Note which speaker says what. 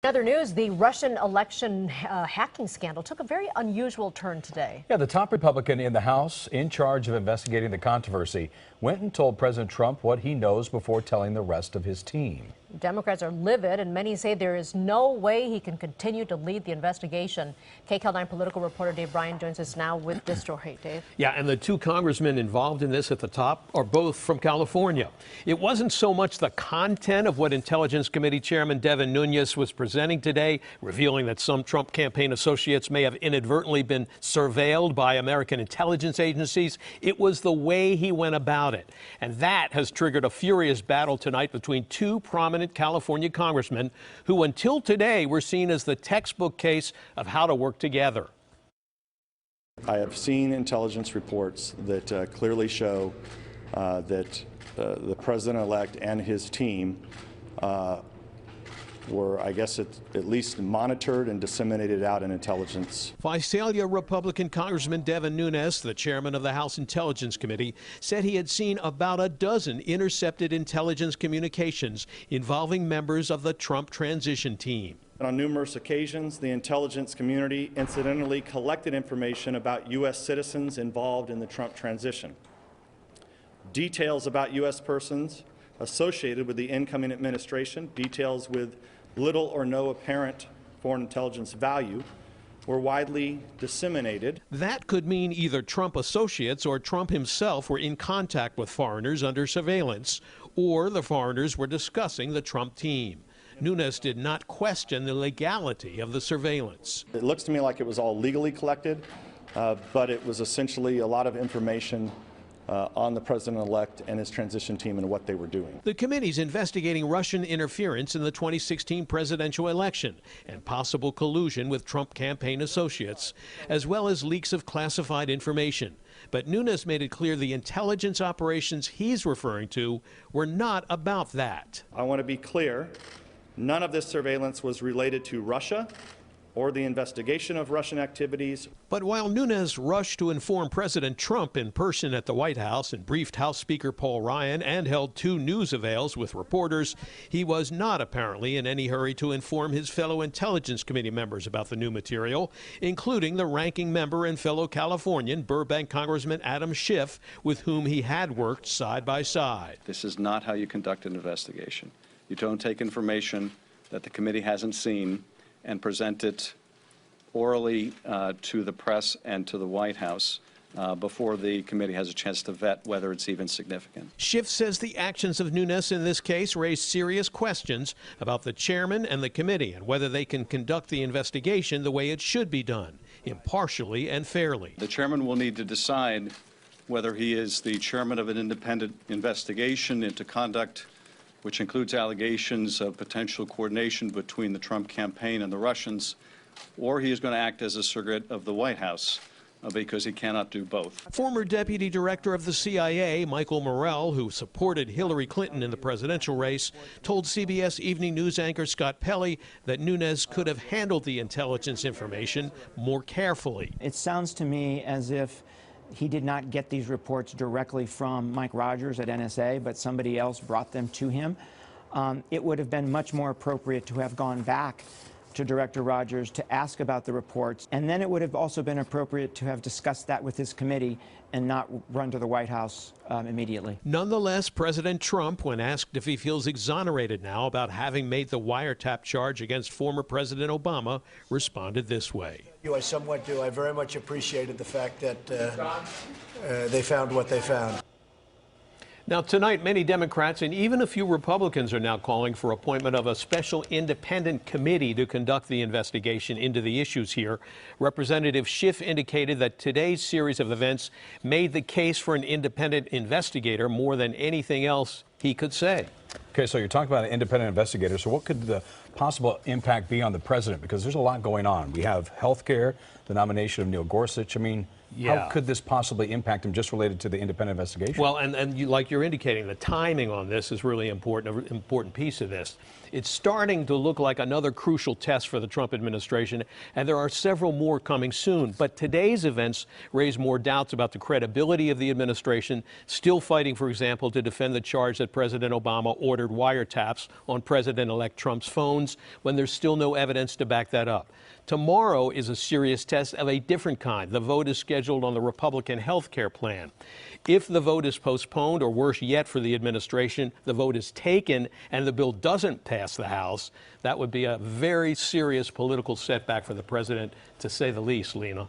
Speaker 1: Other news, the Russian election hacking scandal took a very unusual turn today.
Speaker 2: Yeah, the top Republican in the House in charge of investigating the controversy went and told President Trump what he knows before telling the rest of his team.
Speaker 1: Democrats are livid, and many say there is no way he can continue to lead the investigation. KCAL 9 political reporter Dave Bryan joins us now with this story. Dave.
Speaker 3: Yeah, and the two congressmen involved in this at the top are both from California. It wasn't so much the content of what Intelligence Committee Chairman Devin Nunes was presenting today, revealing that some Trump campaign associates may have inadvertently been surveilled by American intelligence agencies. It was the way he went about it. And that has triggered a furious battle tonight between two prominent California congressmen who until today were seen as the textbook case of how to work together.
Speaker 4: I have seen intelligence reports that clearly show that the president-elect and his team were, I guess, at least monitored and disseminated out in intelligence.
Speaker 3: Visalia Republican Congressman Devin Nunes, the chairman of the House Intelligence Committee, said he had seen about a dozen intercepted intelligence communications involving members of the Trump transition team.
Speaker 4: On numerous occasions, the intelligence community incidentally collected information about U.S. citizens involved in the Trump transition. Details about U.S. persons associated with the incoming administration, details with little or no apparent foreign intelligence value, were widely disseminated.
Speaker 3: That could mean either Trump associates or Trump himself were in contact with foreigners under surveillance, or the foreigners were discussing the Trump team. Nunes did not question the legality of the surveillance.
Speaker 4: It looks to me like it was all legally collected, but it was essentially a lot of information on the president-elect and his transition team and what they were doing.
Speaker 3: The committee's investigating Russian interference in the 2016 presidential election and possible collusion with Trump campaign associates, as well as leaks of classified information. But Nunes made it clear the intelligence operations he's referring to were not about that.
Speaker 4: I want to be clear, none of this surveillance was related to Russia or the investigation of Russian activities.
Speaker 3: But while Nunes rushed to inform President Trump in person at the White House and briefed House Speaker Paul Ryan and held two news avails with reporters, he was not apparently in any hurry to inform his fellow Intelligence Committee members about the new material, including the ranking member and fellow Californian Burbank Congressman Adam Schiff, with whom he had worked side by side.
Speaker 5: This is not how you conduct an investigation. You don't take information that the committee hasn't seen and present it orally to the press and to the White House before the committee has a chance to vet whether it's even significant.
Speaker 3: Schiff says the actions of Nunes in this case raise serious questions about the chairman and the committee and whether they can conduct the investigation the way it should be done, impartially and fairly.
Speaker 5: The chairman will need to decide whether he is the chairman of an independent investigation into conduct which includes allegations of potential coordination between the Trump campaign and the Russians, or he is going to act as a surrogate of the White House because he cannot do both.
Speaker 3: Former Deputy Director of the CIA, Michael Morell, who supported Hillary Clinton in the presidential race, told CBS Evening News anchor Scott Pelley that Nunes could have handled the intelligence information more carefully.
Speaker 6: It sounds to me as if he did not get these reports directly from Mike Rogers at NSA, but somebody else brought them to him. It would have been much more appropriate to have gone back to Director Rogers to ask about the reports, and then it would have also been appropriate to have discussed that with his committee and not run to the White House immediately.
Speaker 3: Nonetheless, President Trump, when asked if he feels exonerated now about having made the wiretap charge against former President Obama, responded this way.
Speaker 7: I somewhat do. I very much appreciated the fact that they found what they found.
Speaker 3: Now, tonight, many Democrats and even a few Republicans are now calling for appointment of a special independent committee to conduct the investigation into the issues here. Representative Schiff indicated that today's series of events made the case for an independent investigator more than anything else he could say.
Speaker 2: Okay, so you're talking about an independent investigator. So what could the possible impact be on the president? Because there's a lot going on. We have health care, the nomination of Neil Gorsuch. I mean, How could this possibly impact him, just related to the independent investigation?
Speaker 3: Well, like you're indicating, the timing on this is really important, an important piece of this. It's starting to look like another crucial test for the Trump administration, and there are several more coming soon. But today's events raise more doubts about the credibility of the administration, still fighting, for example, to defend the charge that President Obama ordered wiretaps on President-elect Trump's phones when there's still no evidence to back that up. Tomorrow is a serious test of a different kind. The vote is scheduled on the Republican health care plan. If the vote is postponed, or worse yet for the administration, the vote is taken and the bill doesn't pass the House, that would be a very serious political setback for the president, to say the least, Lena.